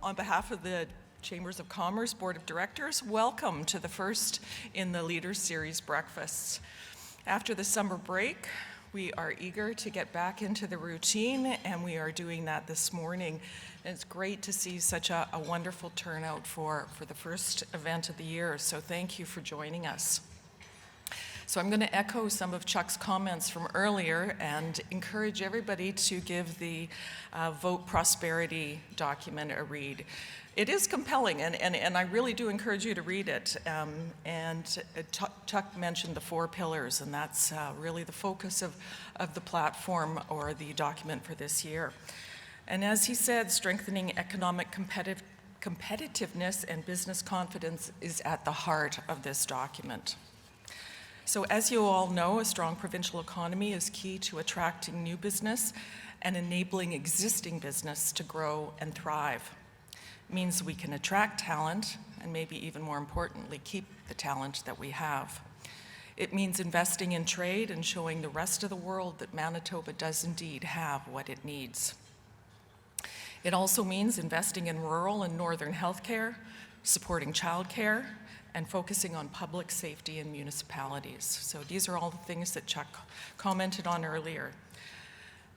On behalf of the Chambers of Commerce Board of Directors, welcome to the first in the Leaders Series breakfasts. After the summer break, we are eager to get back into the routine, and we are doing that this morning. And it's great to see such a wonderful turnout for the first event of the year, so thank you for joining us. So I'm going to echo some of Chuck's comments from earlier and encourage everybody to give the Vote Prosperity document a read. It is compelling, and I really do encourage you to read it. Chuck mentioned the 4 pillars, and that's really the focus of the platform or the document for this year. And as he said, strengthening economic competitiveness and business confidence is at the heart of this document. So as you all know, a strong provincial economy is key to attracting new business and enabling existing business to grow and thrive. It means we can attract talent and maybe even more importantly, keep the talent that we have. It means investing in trade and showing the rest of the world that Manitoba does indeed have what it needs. It also means investing in rural and northern healthcare, supporting childcare, and focusing on public safety in municipalities. So these are all the things that Chuck commented on earlier.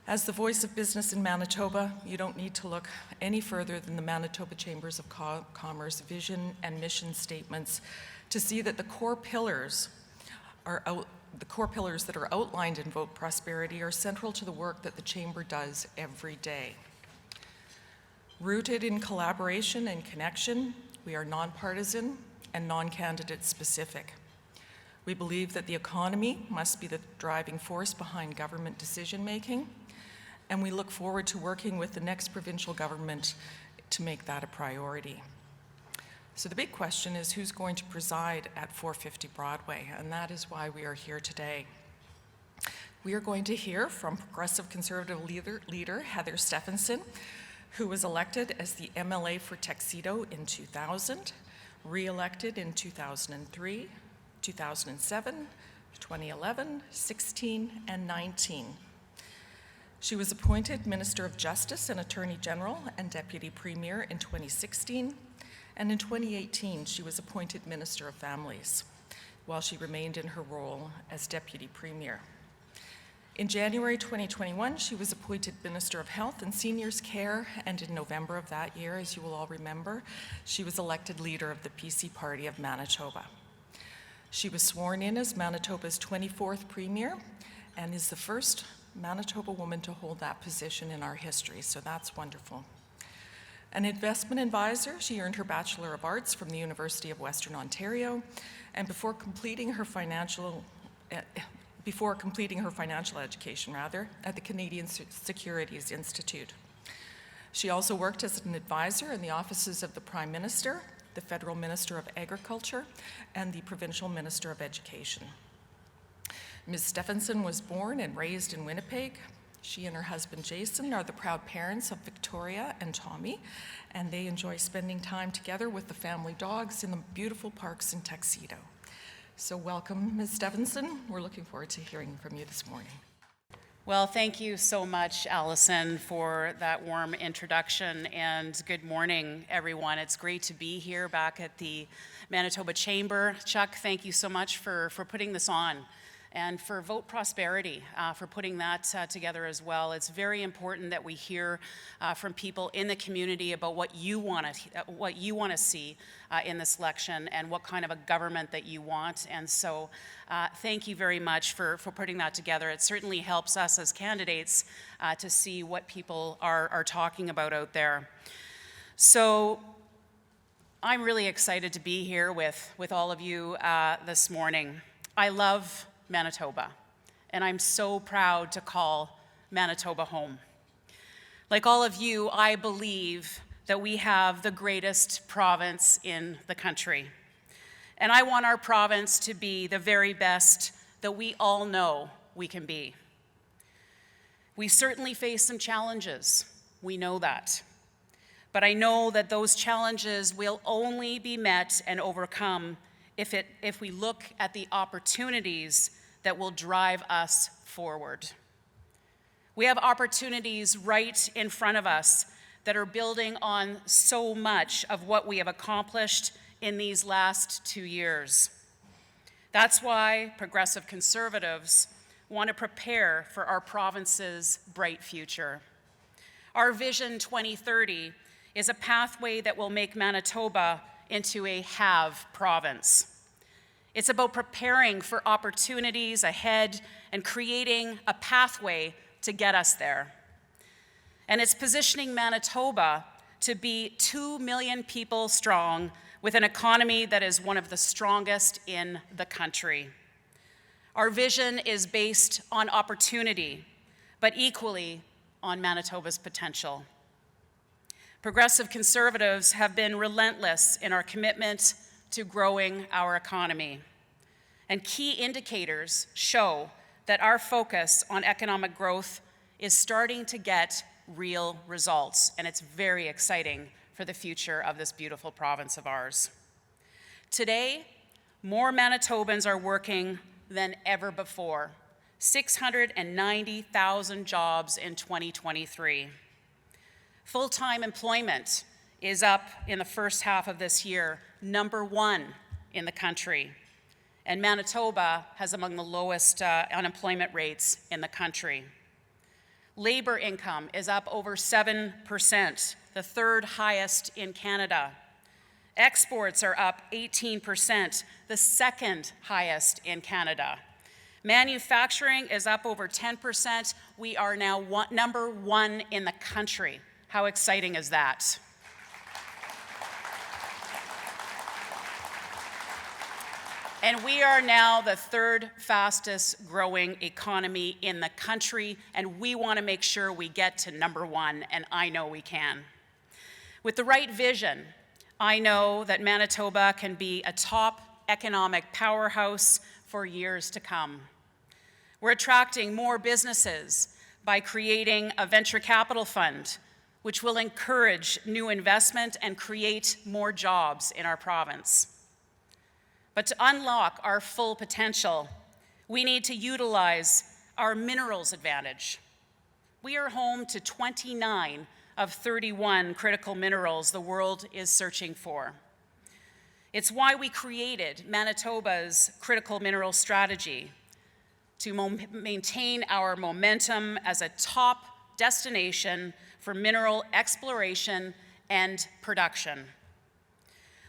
As the voice of business in Manitoba, you don't need to look any further than the Manitoba Chambers of Commerce vision and mission statements to see that the core pillars that are outlined in Vote Prosperity are central to the work that the Chamber does every day. Rooted in collaboration and connection, we are nonpartisan and non-candidate specific. We believe that the economy must be the driving force behind government decision-making, and we look forward to working with the next provincial government to make that a priority. So the big question is who's going to preside at 450 Broadway, and that is why we are here today. We are going to hear from Progressive Conservative leader Heather Stefanson, who was elected as the MLA for Tuxedo in 2000, re-elected in 2003, 2007, 2011, 16, and 19. She was appointed Minister of Justice and Attorney General and Deputy Premier in 2016, and in 2018 she was appointed Minister of Families, while she remained in her role as Deputy Premier. In January 2021, she was appointed Minister of Health and Seniors Care, and in November of that year, as you will all remember, she was elected leader of the PC Party of Manitoba. She was sworn in as Manitoba's 24th Premier and is the first Manitoba woman to hold that position in our history, so that's wonderful. An investment advisor, she earned her Bachelor of Arts from the University of Western Ontario, and before completing her financial education at the Canadian Securities Institute. She also worked as an advisor in the offices of the Prime Minister, the Federal Minister of Agriculture, and the Provincial Minister of Education. Ms. Stefanson was born and raised in Winnipeg. She and her husband Jason are the proud parents of Victoria and Tommy, and they enjoy spending time together with the family dogs in the beautiful parks in Tuxedo. So welcome, Ms. Stefanson. We're looking forward to hearing from you this morning. Well, thank you so much, Allison, for that warm introduction, and good morning, everyone. It's great to be here back at the Manitoba Chamber. Chuck, thank you so much for putting this on, and for Vote Prosperity, for putting that together as well. It's very important that we hear from people in the community about what you want to see in this election and what kind of a government that you want. And so thank you very much for putting that together. It certainly helps us as candidates to see what people are talking about out there. So I'm really excited to be here with all of you this morning. I love Manitoba, and I'm so proud to call Manitoba home. Like all of you, I believe that we have the greatest province in the country, and I want our province to be the very best that we all know we can be. We certainly face some challenges, we know that, but I know that those challenges will only be met and overcome if we look at the opportunities that will drive us forward. We have opportunities right in front of us that are building on so much of what we have accomplished in these last 2 years. That's why Progressive Conservatives want to prepare for our province's bright future. Our Vision 2030 is a pathway that will make Manitoba into a have province. It's about preparing for opportunities ahead and creating a pathway to get us there. And it's positioning Manitoba to be 2 million people strong with an economy that is one of the strongest in the country. Our vision is based on opportunity, but equally on Manitoba's potential. Progressive Conservatives have been relentless in our commitment to growing our economy. And key indicators show that our focus on economic growth is starting to get real results, and it's very exciting for the future of this beautiful province of ours. Today, more Manitobans are working than ever before, 690,000 jobs in 2023. Full-time employment is up in the first half of this year, #1 in the country. And Manitoba has among the lowest unemployment rates in the country. Labor income is up over 7%, the third highest in Canada. Exports are up 18%, the second highest in Canada. Manufacturing is up over 10%. We are now #1 in the country. How exciting is that? And we are now the third fastest growing economy in the country, and we want to make sure we get to #1, and I know we can. With the right vision, I know that Manitoba can be a top economic powerhouse for years to come. We're attracting more businesses by creating a venture capital fund, which will encourage new investment and create more jobs in our province. But to unlock our full potential, we need to utilize our minerals advantage. We are home to 29 of 31 critical minerals the world is searching for. It's why we created Manitoba's critical mineral strategy to maintain our momentum as a top destination for mineral exploration and production.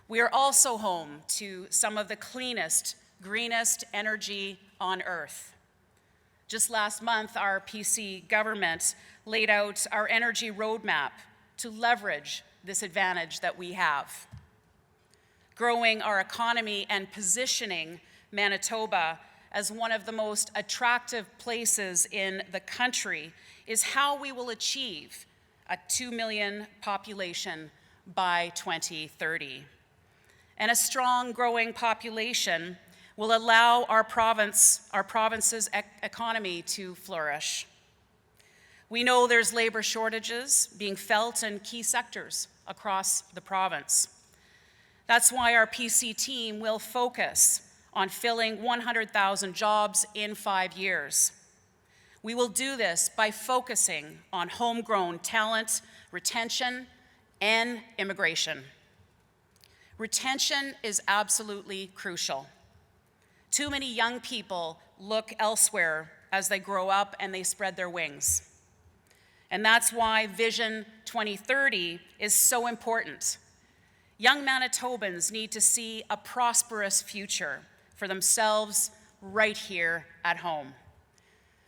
We are also home to some of the cleanest, greenest energy on Earth. Just last month, our PC government laid out our energy roadmap to leverage this advantage that we have. Growing our economy and positioning Manitoba as one of the most attractive places in the country is how we will achieve a 2 million population by 2030. And a strong growing population will allow our province's economy to flourish. We know there's labor shortages being felt in key sectors across the province. That's why our PC team will focus on filling 100,000 jobs in 5 years. We will do this by focusing on homegrown talent, retention, and immigration. Retention is absolutely crucial. Too many young people look elsewhere as they grow up and they spread their wings. And that's why Vision 2030 is so important. Young Manitobans need to see a prosperous future for themselves right here at home.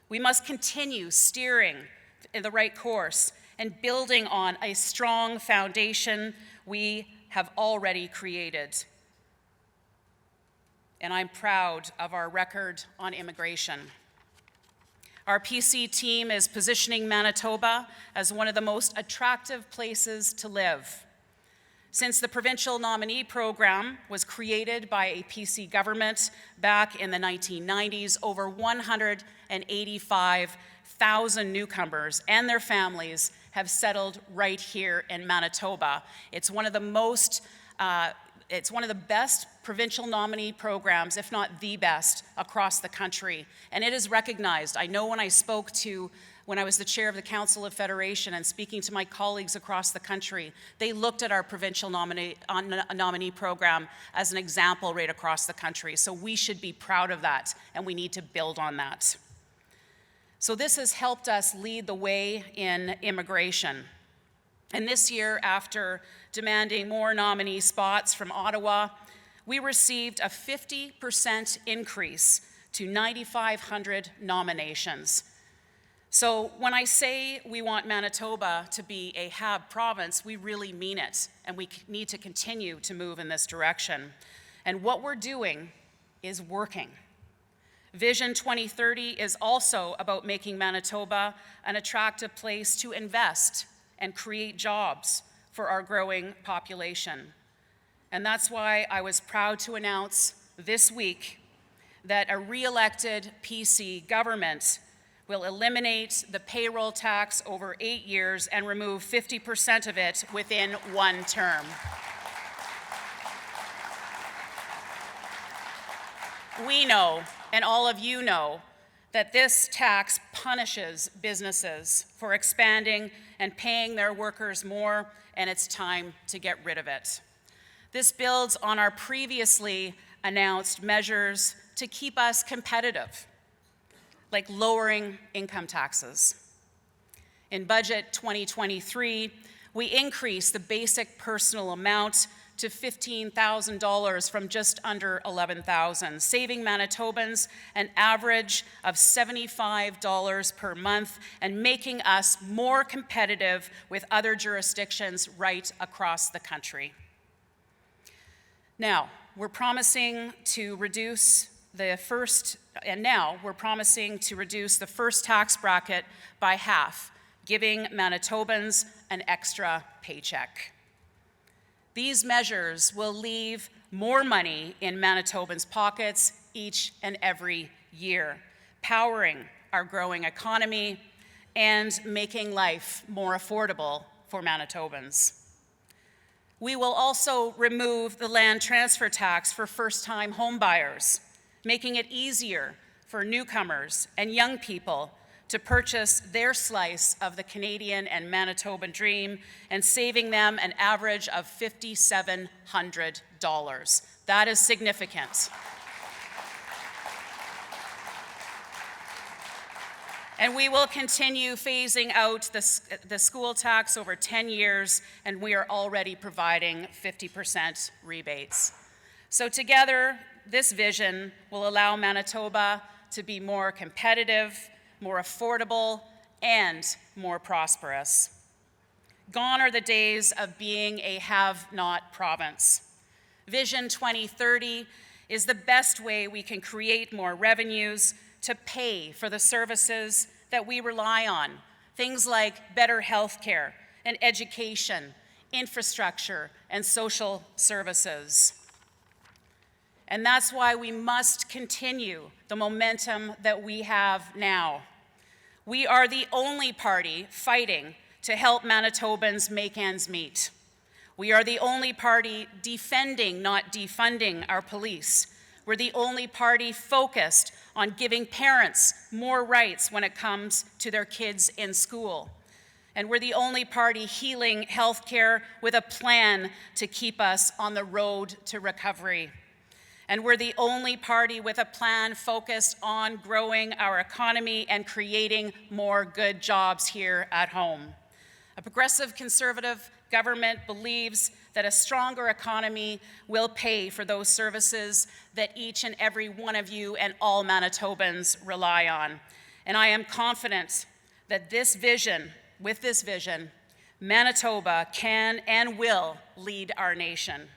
We must continue steering in the right course and building on a strong foundation we have already created. And I'm proud of our record on immigration. Our PC team is positioning Manitoba as one of the most attractive places to live. Since the provincial nominee program was created by a PC government back in the 1990s, over 185,000 newcomers and their families have settled right here in Manitoba. It's one of the best provincial nominee programs, if not the best, across the country. And it is recognized. I know when I spoke to when I was the chair of the Council of Federation and speaking to my colleagues across the country, they looked at our provincial nominee program as an example right across the country. So we should be proud of that, and we need to build on that. So this has helped us lead the way in immigration. And this year, after demanding more nominee spots from Ottawa, we received a 50% increase to 9,500 nominations. So when I say we want Manitoba to be a hab province, we really mean it, and we need to continue to move in this direction. And what we're doing is working. Vision 2030 is also about making Manitoba an attractive place to invest and create jobs for our growing population. And that's why I was proud to announce this week that a re-elected PC government will eliminate the payroll tax over 8 years and remove 50% of it within one term. We know, and all of you know, that this tax punishes businesses for expanding and paying their workers more, and it's time to get rid of it. This builds on our previously announced measures to keep us competitive, like lowering income taxes. In Budget 2023, we increased the basic personal amount to $15,000 from just under $11,000, saving Manitobans an average of $75 per month and making us more competitive with other jurisdictions right across the country. Now, we're promising to reduce the first tax bracket by half, giving Manitobans an extra paycheck. These measures will leave more money in Manitobans' pockets each and every year, powering our growing economy and making life more affordable for Manitobans. We will also remove the land transfer tax for first-time homebuyers, making it easier for newcomers and young people to purchase their slice of the Canadian and Manitoban dream and saving them an average of $5,700. That is significant. And we will continue phasing out the school tax over 10 years, and we are already providing 50% rebates. So together, this vision will allow Manitoba to be more competitive, more affordable, and more prosperous. Gone are the days of being a have-not province. Vision 2030 is the best way we can create more revenues to pay for the services that we rely on, things like better health care and education, infrastructure, and social services. And that's why we must continue the momentum that we have now. We are the only party fighting to help Manitobans make ends meet. We are the only party defending, not defunding, our police. We're the only party focused on giving parents more rights when it comes to their kids in school. And we're the only party healing healthcare with a plan to keep us on the road to recovery. And we're the only party with a plan focused on growing our economy and creating more good jobs here at home. A progressive Conservative government believes that a stronger economy will pay for those services that each and every one of you and all Manitobans rely on. And I am confident that with this vision, Manitoba can and will lead our nation.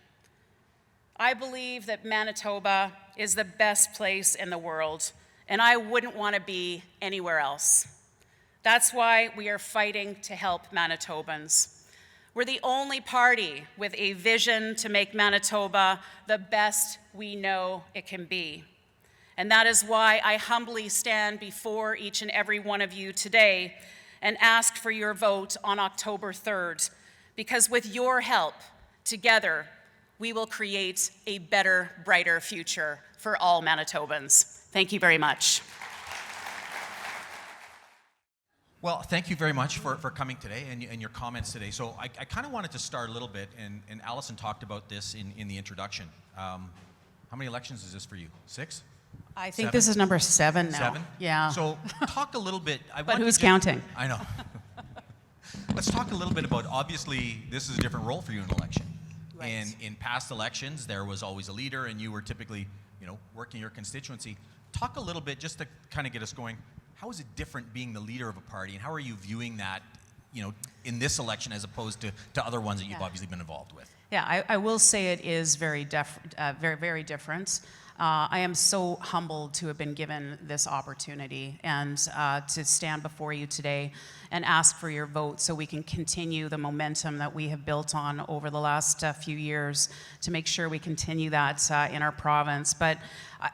I believe that Manitoba is the best place in the world, and I wouldn't want to be anywhere else. That's why we are fighting to help Manitobans. We're the only party with a vision to make Manitoba the best we know it can be. And that is why I humbly stand before each and every one of you today and ask for your vote on October 3rd, because with your help, together, we will create a better, brighter future for all Manitobans. Thank you very much. Well, thank you very much for coming today and your comments today. So I kind of wanted to start a little bit, and Allison talked about this in the introduction. How many elections is this for you? 6? I think 7? this is number 7 now. 7? Yeah. So talk a little bit. But who's counting? I know. Let's talk a little bit about, obviously, this is a different role for you in an election. Right. In past elections, there was always a leader, and you were typically, working your constituency. Talk a little bit, just to kind of get us going, how is it different being the leader of a party, and how are you viewing that, in this election as opposed to other ones that you've obviously been involved with? Yeah, I will say it is very different. I am so humbled to have been given this opportunity and to stand before you today and ask for your vote so we can continue the momentum that we have built on over the last few years to make sure we continue that in our province. But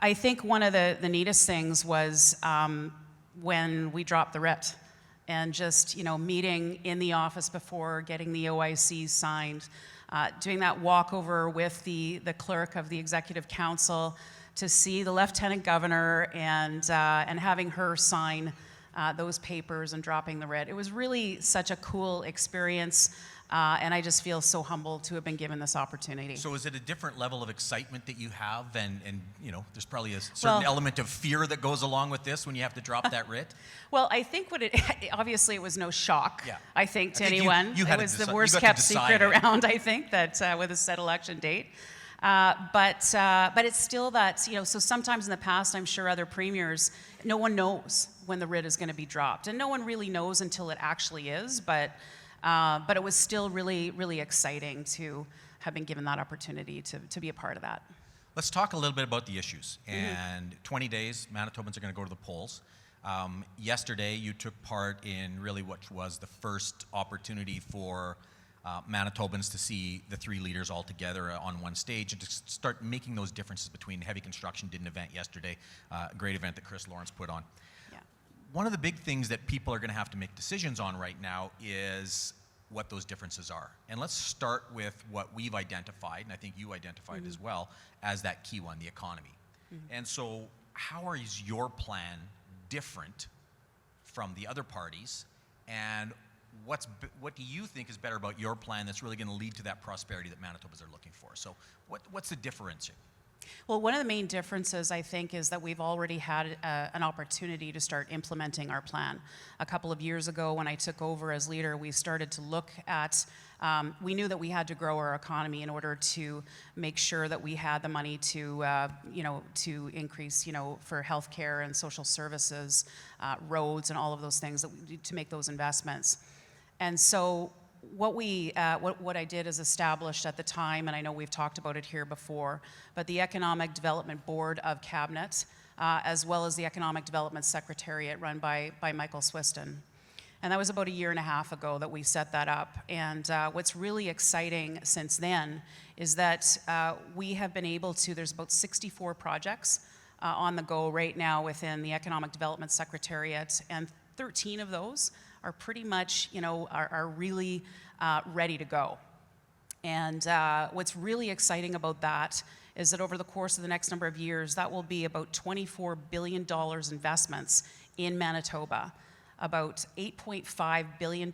I think one of the neatest things was when we dropped the writ and just, meeting in the office before, getting the OIC signed, doing that walkover with the clerk of the Executive Council to see the Lieutenant Governor and having her sign those papers and dropping the writ. It was really such a cool experience, and I just feel so humbled to have been given this opportunity. So is it a different level of excitement that you have, and there's probably a certain element of fear that goes along with this when you have to drop that writ? Well, I think obviously it was no shock, Yeah. I think, to I think anyone. you had it was to the worst kept secret around, I think, that with a set election date. But it's still that, so sometimes in the past, I'm sure other premiers, no one knows when the writ is going to be dropped. And no one really knows until it actually is. But it was still really, really exciting to have been given that opportunity to be a part of that. Let's talk a little bit about the issues. And 20 days, Manitobans are going to go to the polls. Yesterday, you took part in really what was the first opportunity for Manitobans to see the 3 leaders all together on one stage and to start making those differences between heavy construction did an event yesterday, a great event that Chris Lawrence put on. Yeah. One of the big things that people are going to have to make decisions on right now is what those differences are. And let's start with what we've identified, and I think you identified as well, as that key one, the economy. And so how is your plan different from the other parties, and what do you think is better about your plan that's really going to lead to that prosperity that Manitobans are looking for? So what's the difference? Well, one of the main differences, I think, is that we've already had an opportunity to start implementing our plan. A couple of years ago, when I took over as leader, we started to look at, we knew that we had to grow our economy in order to make sure that we had the money to, to increase, for healthcare and social services, roads and all of those things to make those investments. And so what I did is established at the time, and I know we've talked about it here before, but the Economic Development Board of Cabinet, as well as the Economic Development Secretariat run by Michael Swiston. And that was about 1.5 years ago that we set that up. And what's really exciting since then is that we have been able to, there's about 64 projects on the go right now within the Economic Development Secretariat, and 13 of those are pretty much, are really ready to go. And what's really exciting about that is that over the course of the next number of years, that will be about $24 billion investments in Manitoba, about $8.5 billion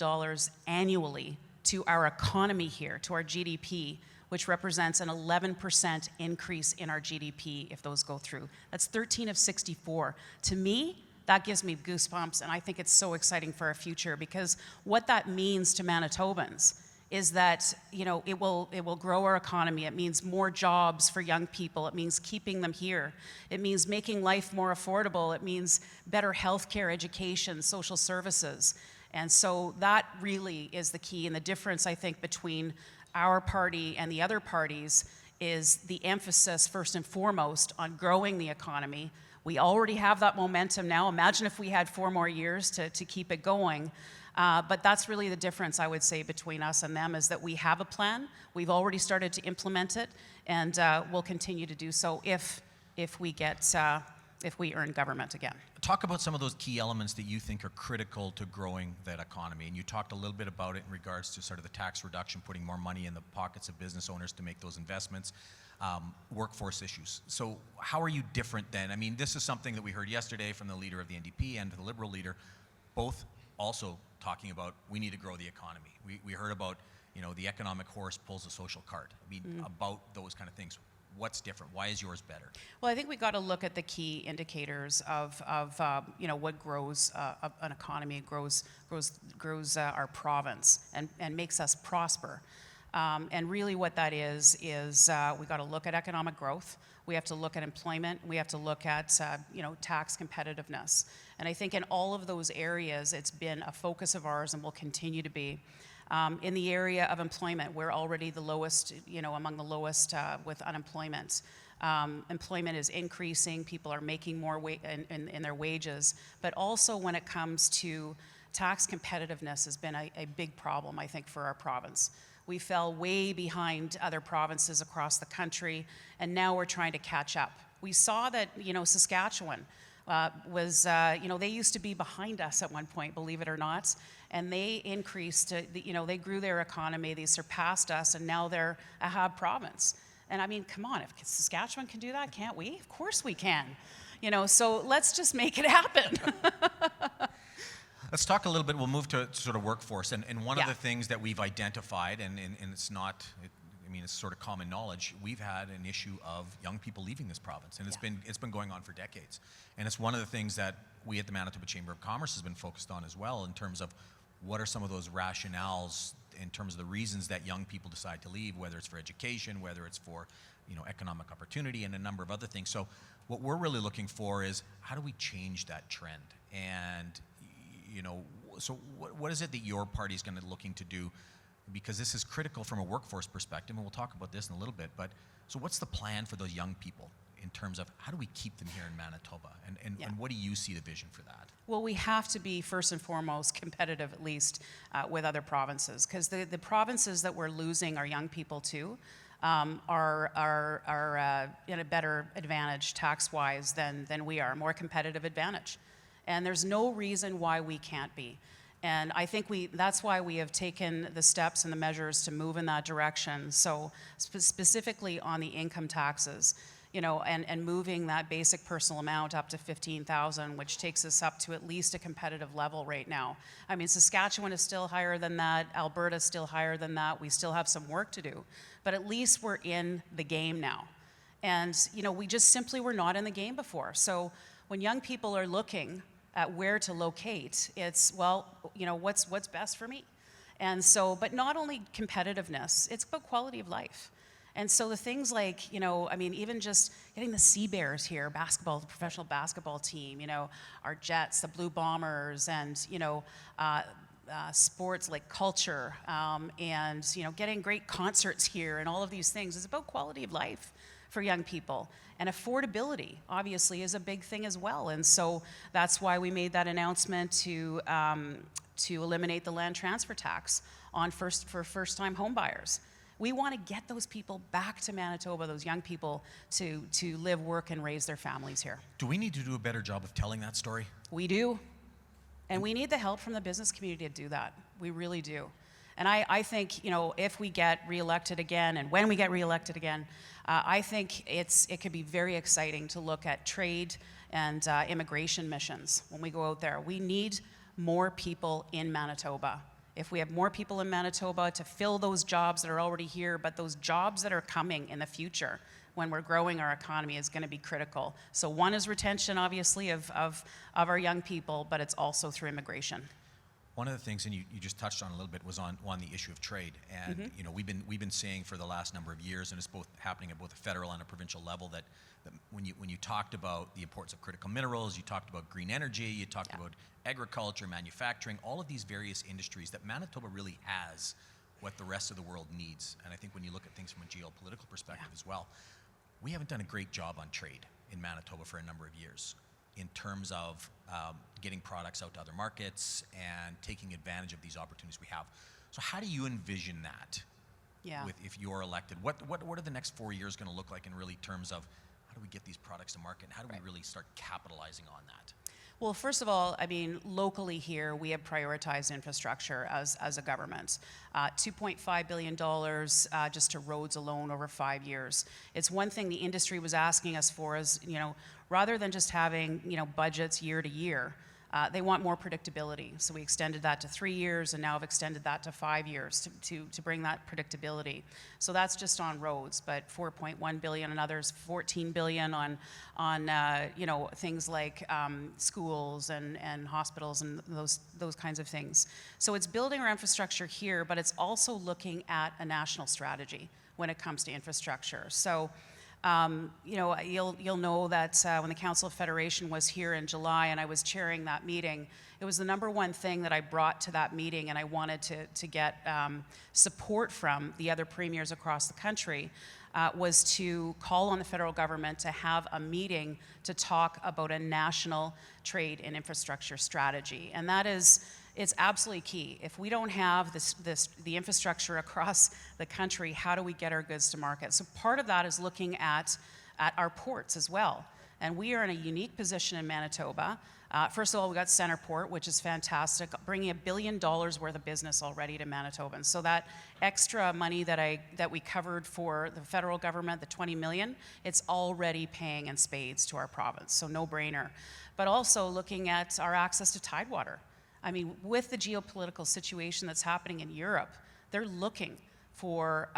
annually to our economy here, to our GDP, which represents an 11% increase in our GDP if those go through. That's 13 of 64. To me, that gives me goosebumps, and I think it's so exciting for our future, because what that means to Manitobans is that, it will grow our economy. It means more jobs for young people. It means keeping them here. It means making life more affordable. It means better healthcare, education, social services. And so that really is the key, and the difference, I think, between our party and the other parties is the emphasis, first and foremost, on growing the economy. We already have that momentum now. Imagine if we had 4 more years to keep it going. But that's really the difference, I would say, between us and them, is that we have a plan. We've already started to implement it, and we'll continue to do so if we earn government again. Talk about some of those key elements that you think are critical to growing that economy. And you talked a little bit about it in regards to sort of the tax reduction, putting more money in the pockets of business owners to make those investments. Workforce issues. So how are you different then? I mean, this is something that we heard yesterday from the leader of the NDP and the Liberal leader. Both also talking about we need to grow the economy. We heard about, you know, the economic horse pulls the social cart. I mean, about those kind of things. What's different? Why is yours better? Well, I think we've got to look at the key indicators of you know, what grows an economy, grows our province, and makes us prosper. And really, what that is we got to look at economic growth. We have to look at employment. We have to look at you know, tax competitiveness. And I think in all of those areas, it's been a focus of ours, and will continue to be. In the area of employment, we're already the lowest, you know, among the lowest with unemployment. Employment is increasing. People are making more in their wages. But also when it comes to tax competitiveness has been a big problem, I think, for our province. We fell way behind other provinces across the country, and now we're trying to catch up. We saw that, you know, Saskatchewan was, you know, they used to be behind us at one point, believe it or not, and they increased, you know, they grew their economy, they surpassed us, and now they're a hub province. And I mean, come on, if Saskatchewan can do that, can't we? Of course we can. You know, so let's just make it happen. Let's talk a little bit, we'll move to sort of workforce. And one of Yeah. the things that we've identified, and it's not, I mean, it's sort of common knowledge, we've had an issue of young people leaving this province. And it's been going on for decades. And it's one of the things that we at the Manitoba Chamber of Commerce has been focused on as well, in terms of what are some of those rationales in terms of the reasons that young people decide to leave, whether it's for education, whether it's for, you know, economic opportunity, and a number of other things. So what we're really looking for is, how do we change that trend? And, you know, so what is it that your party is going to be looking to do? Because this is critical from a workforce perspective, and we'll talk about this in a little bit, but so what's the plan for those young people in terms of how do we keep them here in Manitoba? And what do you see the vision for that? Well, we have to be, first and foremost, competitive, at least, with other provinces, because the provinces that we're losing our young people to are in a better advantage tax-wise than we are, more competitive advantage. And there's no reason why we can't be. And I think that's why we have taken the steps and the measures to move in that direction. So specifically on the income taxes, you know, and moving that basic personal amount up to $15,000, which takes us up to at least a competitive level right now. I mean, Saskatchewan is still higher than that. Alberta is still higher than that. We still have some work to do, but at least we're in the game now. And, you know, we just simply were not in the game before. So when young people are looking at where to locate, it's, well, you know, what's best for me? And so, but not only competitiveness, it's about quality of life. And so the things like, you know, I mean, even just getting the Sea Bears here, basketball, the professional basketball team, you know, our Jets, the Blue Bombers, and, you know, sports like culture, and, you know, getting great concerts here and all of these things is about quality of life for young people. And affordability, obviously, is a big thing as well. And so that's why we made that announcement to eliminate the land transfer tax for first-time home buyers. We want to get those people back to Manitoba, those young people, to live, work, and raise their families here. Do we need to do a better job of telling that story? We do. And we need the help from the business community to do that. We really do. And I think, you know, if we get reelected again, and when we get reelected again, I think it could be very exciting to look at trade and immigration missions when we go out there. We need more people in Manitoba. If we have more people in Manitoba to fill those jobs that are already here, but those jobs that are coming in the future when we're growing our economy is going to be critical. So one is retention, obviously, of our young people, but it's also through immigration. One of the things, and you just touched on a little bit, was on the issue of trade. And you know, we've been saying for the last number of years, and it's both happening at both a federal and a provincial level, that when you talked about the importance of critical minerals, you talked about green energy, you talked about agriculture, manufacturing, all of these various industries, that Manitoba really has what the rest of the world needs. And I think when you look at things from a geopolitical perspective as well, we haven't done a great job on trade in Manitoba for a number of years, in terms of getting products out to other markets and taking advantage of these opportunities we have. So how do you envision that? If you're elected? What are the next 4 years going to look like in really terms of how do we get these products to market, and how do we really start capitalizing on that? Well, first of all, I mean, locally here, we have prioritized infrastructure as a government. $2.5 billion just to roads alone over 5 years. It's one thing the industry was asking us for is, you know, rather than just having, you know, budgets year to year, They want more predictability. So we extended that to 3 years, and now have extended that to 5 years to bring that predictability. So that's just on roads, but $4.1 billion and others, $14 billion on things like schools and hospitals and those kinds of things. So it's building our infrastructure here, but it's also looking at a national strategy when it comes to infrastructure. So you'll know that when the Council of Federation was here in July and I was chairing that meeting, it was the number one thing that I brought to that meeting, and I wanted to get support from the other premiers across the country, was to call on the federal government to have a meeting to talk about a national trade and infrastructure strategy. And that is, it's absolutely key. If we don't have the infrastructure across the country, how do we get our goods to market? So part of that is looking at our ports as well. And we are in a unique position in Manitoba. First of all, we got Centerport, which is fantastic, bringing $1 billion worth of business already to Manitobans. So that extra money that we covered for the federal government, the $20 million, it's already paying in spades to our province. So no brainer. But also looking at our access to tidewater. I mean, with the geopolitical situation that's happening in Europe, they're looking for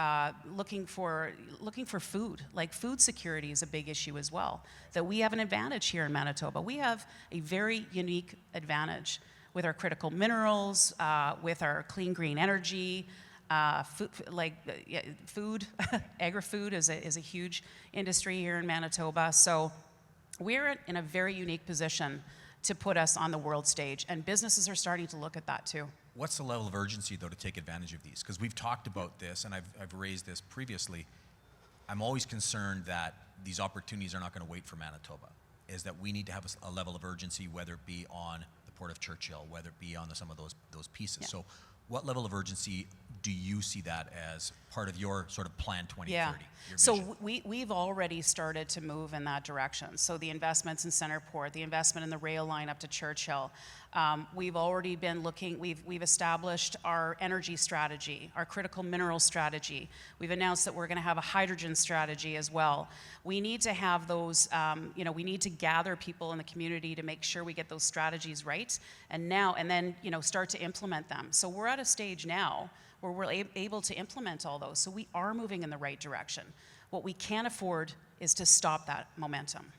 food. Like, food security is a big issue as well. That we have an advantage here in Manitoba. We have a very unique advantage with our critical minerals, with our clean green energy. Food, agri-food is a huge industry here in Manitoba. So we're in a very unique position to put us on the world stage, and businesses are starting to look at that too. What's the level of urgency, though, to take advantage of these? Because we've talked about this, and I've raised this previously. I'm always concerned that these opportunities are not going to wait for Manitoba, is that we need to have a level of urgency, whether it be on the Port of Churchill, whether it be on some of those pieces. Yeah. So what level of urgency do you see that as part of your sort of Plan 2030? Yeah. Your So we've already started to move in that direction. So the investments in Centerport, the investment in the rail line up to Churchill, we've already been looking, we've established our energy strategy, our critical mineral strategy. We've announced that we're going to have a hydrogen strategy as well. We need to have those, we need to gather people in the community to make sure we get those strategies right, and then start to implement them. So we're at a stage now where we're able to implement all those. So we are moving in the right direction. What we can't afford is to stop that momentum.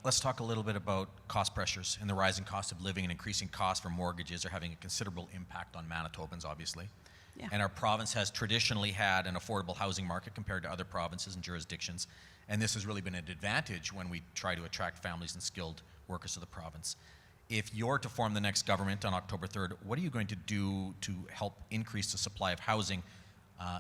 Let's talk a little bit about cost pressures, and the rising cost of living and increasing costs for mortgages are having a considerable impact on Manitobans, obviously. Yeah. And our province has traditionally had an affordable housing market compared to other provinces and jurisdictions, and this has really been an advantage when we try to attract families and skilled workers to the province. If you're to form the next government on October 3rd, what are you going to do to help increase the supply of housing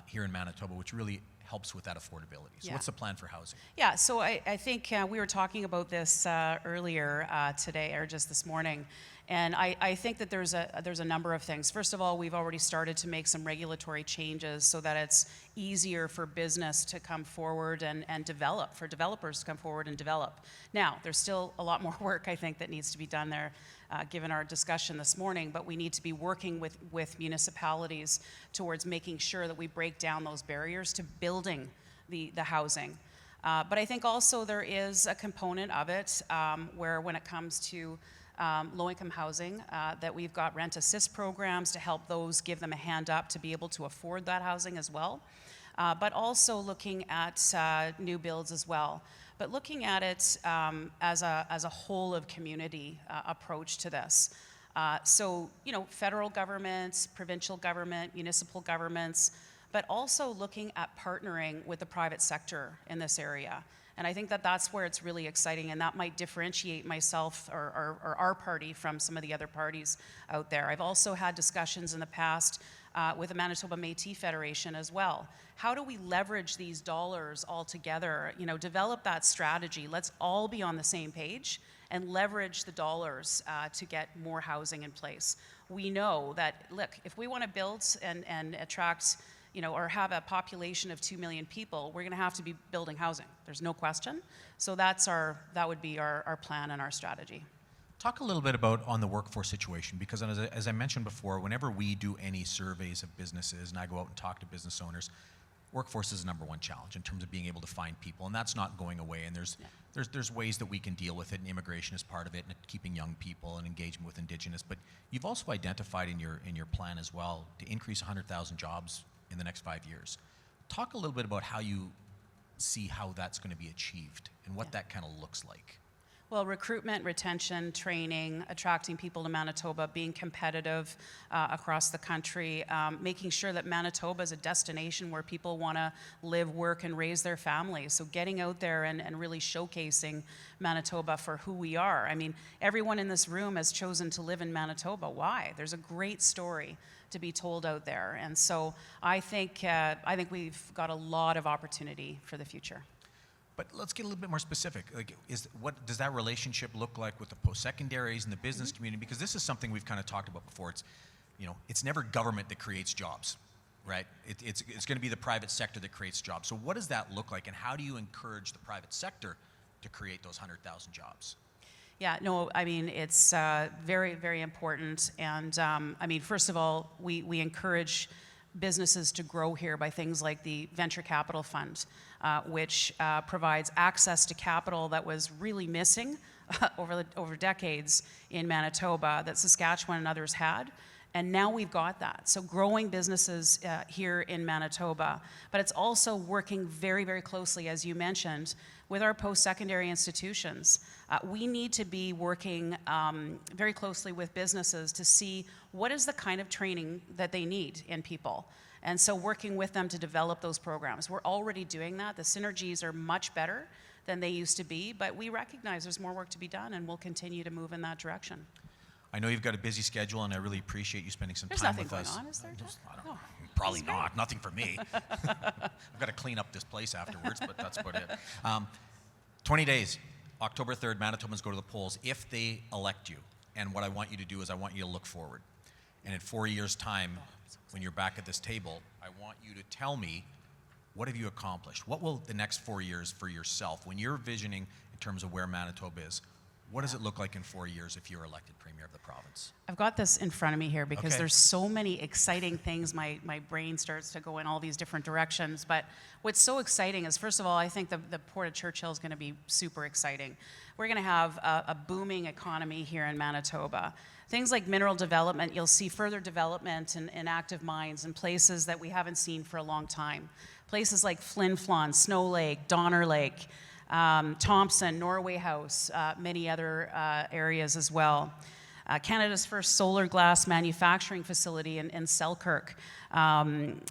here in Manitoba, which really helps with that affordability? So what's the plan for housing? Yeah, so I think we were talking about this earlier today, or just this morning, and I think that there's a number of things. First of all, we've already started to make some regulatory changes so that it's easier for business to come forward and develop, for developers to come forward and develop. Now, there's still a lot more work, I think, that needs to be done there, given our discussion this morning, but we need to be working with municipalities towards making sure that we break down those barriers to building the housing. But I think also there is a component of it where, when it comes to low-income housing, that we've got rent assist programs to help those, give them a hand up to be able to afford that housing as well. But also looking at new builds as well. But looking at it as a whole of community approach to this. So, federal governments, provincial government, municipal governments, but also looking at partnering with the private sector in this area. And I think that that's where it's really exciting, and that might differentiate myself or our party from some of the other parties out there. I've also had discussions in the past with the Manitoba Métis Federation as well. How do we leverage these dollars all together? Develop that strategy. Let's all be on the same page and leverage the dollars to get more housing in place. We know that, look, if we want to build and attract, or have a population of 2 million people, we're going to have to be building housing. There's no question. So that would be our plan and our strategy. Talk a little bit about on the workforce situation, because as I mentioned before, whenever we do any surveys of businesses, and I go out and talk to business owners, workforce is the number one challenge in terms of being able to find people, and that's not going away. And there's ways that we can deal with it, and immigration is part of it, and keeping young people and engagement with Indigenous. But you've also identified in your plan as well to increase 100,000 jobs in the next 5 years. Talk a little bit about how you see how that's going to be achieved and what that kind of looks like. Well, recruitment, retention, training, attracting people to Manitoba, being competitive across the country, making sure that Manitoba is a destination where people want to live, work, and raise their families. So getting out there and really showcasing Manitoba for who we are. I mean, everyone in this room has chosen to live in Manitoba. Why? There's a great story to be told out there. And so I think we've got a lot of opportunity for the future. But let's get a little bit more specific. Like, what does that relationship look like with the post-secondaries and the business community? Because this is something we've kind of talked about before. It's never government that creates jobs, right? It's going to be the private sector that creates jobs. So what does that look like, and how do you encourage the private sector to create those 100,000 jobs? Yeah, no, I mean, it's very, very important. And I mean, first of all, we encourage businesses to grow here by things like the Venture Capital Fund, which provides access to capital that was really missing over decades in Manitoba that Saskatchewan and others had. And now we've got that. So growing businesses here in Manitoba, but it's also working very, very closely, as you mentioned, with our post-secondary institutions. We need to be working very closely with businesses to see what is the kind of training that they need in people. And so working with them to develop those programs. We're already doing that. The synergies are much better than they used to be, but we recognize there's more work to be done, and we'll continue to move in that direction. I know you've got a busy schedule, and I really appreciate you spending some time with us. There's nothing going on, is there, Jeff? I don't No. know. Probably not. Nothing for me. I've got to clean up this place afterwards, but that's about it. 20 days, October 3rd, Manitobans go to the polls if they elect you. And what I want you to do is I want you to look forward. And in 4 years' time, when you're back at this table, I want you to tell me, what have you accomplished? What will the next 4 years for yourself, when you're visioning in terms of where Manitoba is, what does it look like in 4 years if you're elected Premier of the province? I've got this in front of me here because Okay. there's so many exciting things. My brain starts to go in all these different directions. But what's so exciting is, first of all, I think the Port of Churchill is going to be super exciting. We're going to have a booming economy here in Manitoba. Things like mineral development, you'll see further development in active mines in places that we haven't seen for a long time. Places like Flin Flon, Snow Lake, Donner Lake, Thompson, Norway House, many other areas as well. Canada's first solar glass manufacturing facility in Selkirk,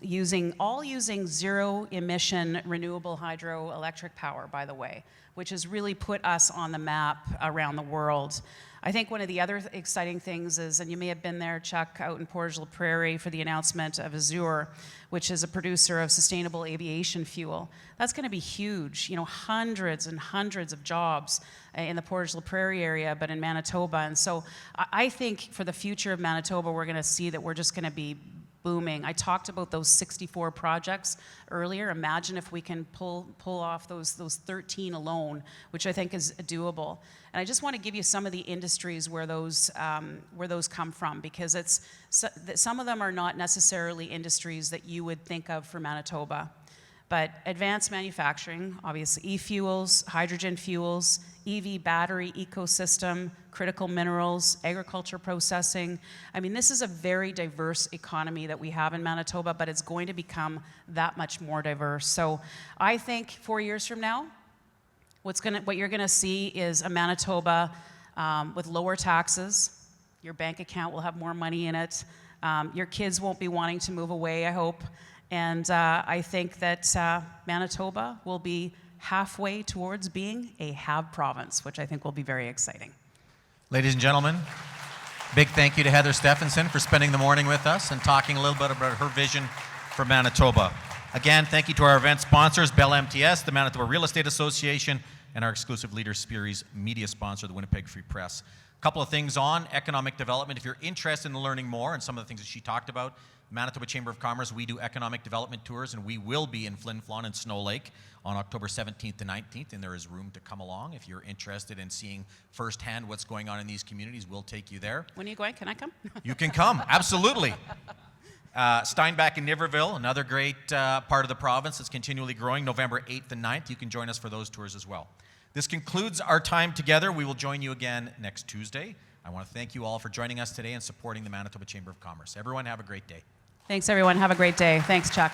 using zero-emission renewable hydroelectric power, by the way, which has really put us on the map around the world. I think one of the other exciting things is, and you may have been there, Chuck, out in Portage la Prairie for the announcement of Azure, which is a producer of sustainable aviation fuel. That's going to be huge. You know, hundreds and hundreds of jobs in the Portage la Prairie area, but in Manitoba. And so I think for the future of Manitoba, we're going to see that we're just going to be booming. I talked about those 64 projects earlier. Imagine if we can pull off those 13 alone, which I think is doable. And I just want to give you some of the industries where those come from, because some of them are not necessarily industries that you would think of for Manitoba. But advanced manufacturing, obviously e-fuels, hydrogen fuels, EV battery ecosystem, critical minerals, agriculture processing. I mean, this is a very diverse economy that we have in Manitoba, but it's going to become that much more diverse. So I think 4 years from now, what you're gonna see is a Manitoba with lower taxes. Your bank account will have more money in it. Your kids won't be wanting to move away, I hope. And I think that Manitoba will be halfway towards being a have province, which I think will be very exciting. Ladies and gentlemen, big thank you to Heather Stefanson for spending the morning with us and talking a little bit about her vision for Manitoba. Again, thank you to our event sponsors, Bell MTS, the Manitoba Real Estate Association, and our exclusive Leader Speary's media sponsor, the Winnipeg Free Press. A couple of things on economic development. If you're interested in learning more and some of the things that she talked about, Manitoba Chamber of Commerce, we do economic development tours, and we will be in Flin Flon and Snow Lake on October 17th to 19th, and there is room to come along. If you're interested in seeing firsthand what's going on in these communities, we'll take you there. When are you going? Can I come? You can come, absolutely. Steinbach and Niverville, another great part of the province that's continually growing, November 8th and 9th. You can join us for those tours as well. This concludes our time together. We will join you again next Tuesday. I want to thank you all for joining us today and supporting the Manitoba Chamber of Commerce. Everyone have a great day. Thanks, everyone. Have a great day. Thanks, Chuck.